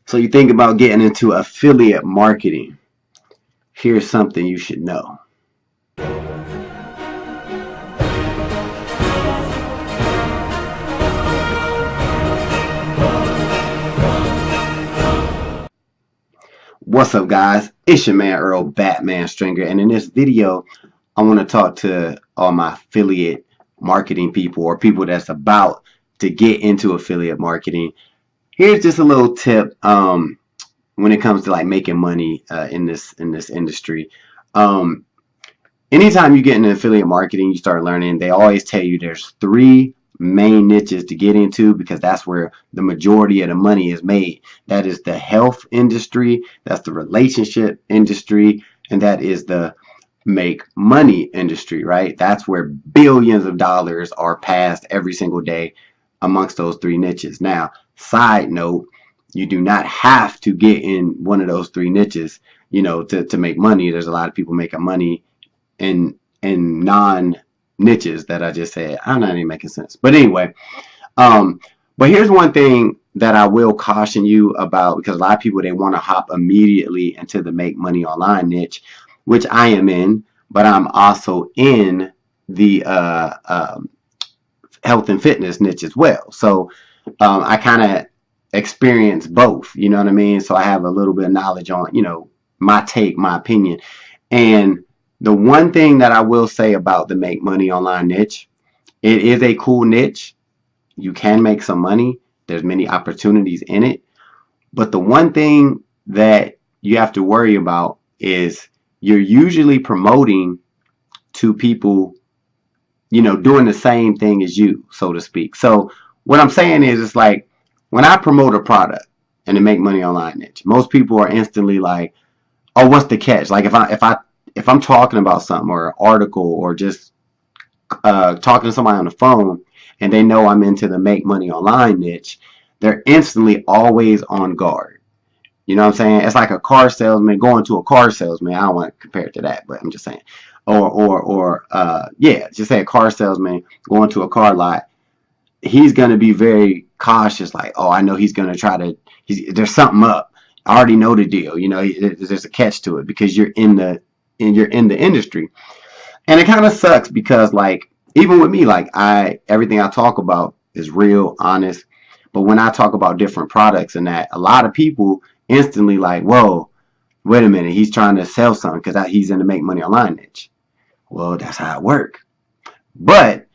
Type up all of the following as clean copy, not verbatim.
So you think about getting into affiliate marketing. Here's something you should know. What's up, guys? It's your man Earl Batman Stringer, and in this video I want to talk to all my affiliate marketing people or people that's about to get into affiliate marketing. Here's just a little tip when it comes to like making money in this industry. Anytime you get into affiliate marketing, you start learning, they always tell you there's three main niches to get into because that's where the majority of the money is made. That is the health industry, that's the relationship industry, and that is the make money industry, right? That's where billions of dollars are passed every single day amongst those three niches. Now, side note, you do not have to get in one of those three niches, you know, to make money. There's a lot of people making money in non niches that I just said. I'm not even making sense. But anyway, but here's one thing that I will caution you about, because a lot of people, they want to hop immediately into the make money online niche, which I am in, but I'm also in the health and fitness niche as well. So I kind of experience both, you know what I mean? So I have a little bit of knowledge on, you know, my take, my opinion. And the one thing that I will say about the make money online niche, it is a cool niche. You can make some money. There's many opportunities in it. But the one thing that you have to worry about is you're usually promoting to people, you know, doing the same thing as you, so to speak. So what I'm saying is, it's like when I promote a product in the make money online niche, most people are instantly like, oh, what's the catch? Like if I'm talking about something or an article or just talking to somebody on the phone and they know I'm into the make money online niche, they're instantly always on guard. You know what I'm saying? It's like a car salesman going to a car salesman. I don't want to compare it to that, but I'm just saying. Yeah, just say a car salesman going to a car lot. He's going to be very cautious, like, oh, I know he's going to try to, there's something up. I already know the deal. You know, there's a catch to it because you're in the industry. And it kind of sucks because, like, even with me, like, everything I talk about is real, honest. But when I talk about different products and that, a lot of people instantly like, whoa, wait a minute, he's trying to sell something because he's in the make money online niche. Well, that's how it works. But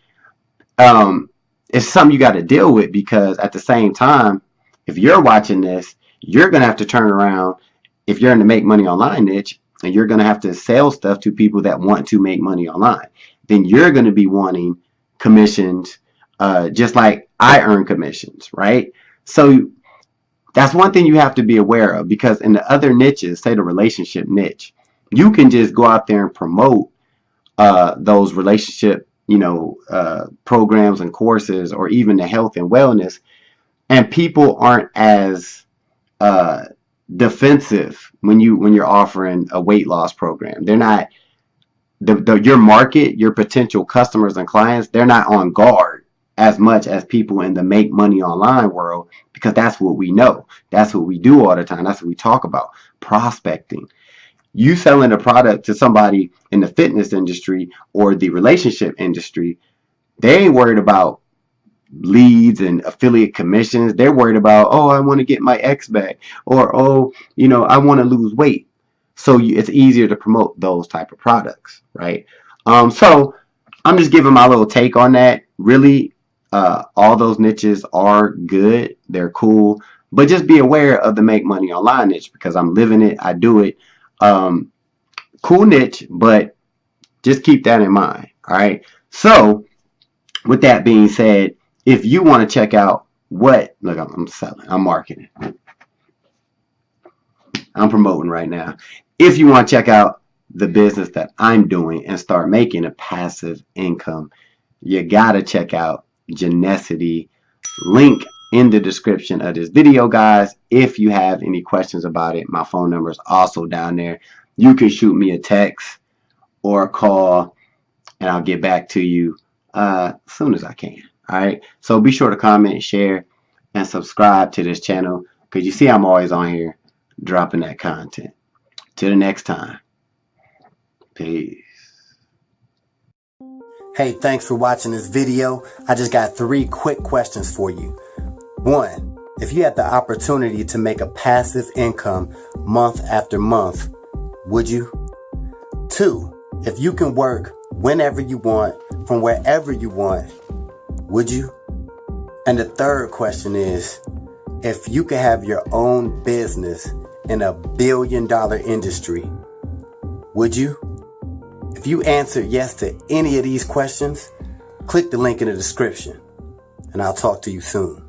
it's something you got to deal with, because at the same time, if you're watching this, you're going to have to turn around, if you're in the make money online niche, and you're going to have to sell stuff to people that want to make money online. Then you're going to be wanting commissions, just like I earn commissions, right? So that's one thing you have to be aware of, because in the other niches, say the relationship niche, you can just go out there and promote those relationship, you know, programs and courses, or even the health and wellness, and people aren't as defensive when you're offering a weight loss program. They're not, your market, your potential customers and clients, they're not on guard as much as people in the make money online world, because that's what we know. That's what we do all the time. That's what we talk about, prospecting. You selling a product to somebody in the fitness industry or the relationship industry, they ain't worried about leads and affiliate commissions. They're worried about, oh, I want to get my ex back, or, oh, you know, I want to lose weight. So it's easier to promote those type of products, right? So I'm just giving my little take on that. Really, all those niches are good. They're cool, but just be aware of the make money online niche, because I'm living it. I do it. Cool niche, but just keep that in mind. All right. So with that being said, if you want to check out what, look, I'm selling, I'm marketing, I'm promoting right now. If you want to check out the business that I'm doing and start making a passive income, you got to check out Genesity. Link in the description of this video, guys. If you have any questions about it, my phone number is also down there. You can shoot me a text or a call, and I'll get back to you as soon as I can. All right. So be sure to comment, share, and subscribe to this channel. Because you see I'm always on here dropping that content. Till the next time. Peace. Hey, thanks for watching this video. I just got 3 quick questions for you. 1, if you had the opportunity to make a passive income month after month, would you? 2, if you can work whenever you want, from wherever you want, would you? And the 3rd question is, if you could have your own business in $1 billion industry, would you? If you answered yes to any of these questions, click the link in the description, and I'll talk to you soon.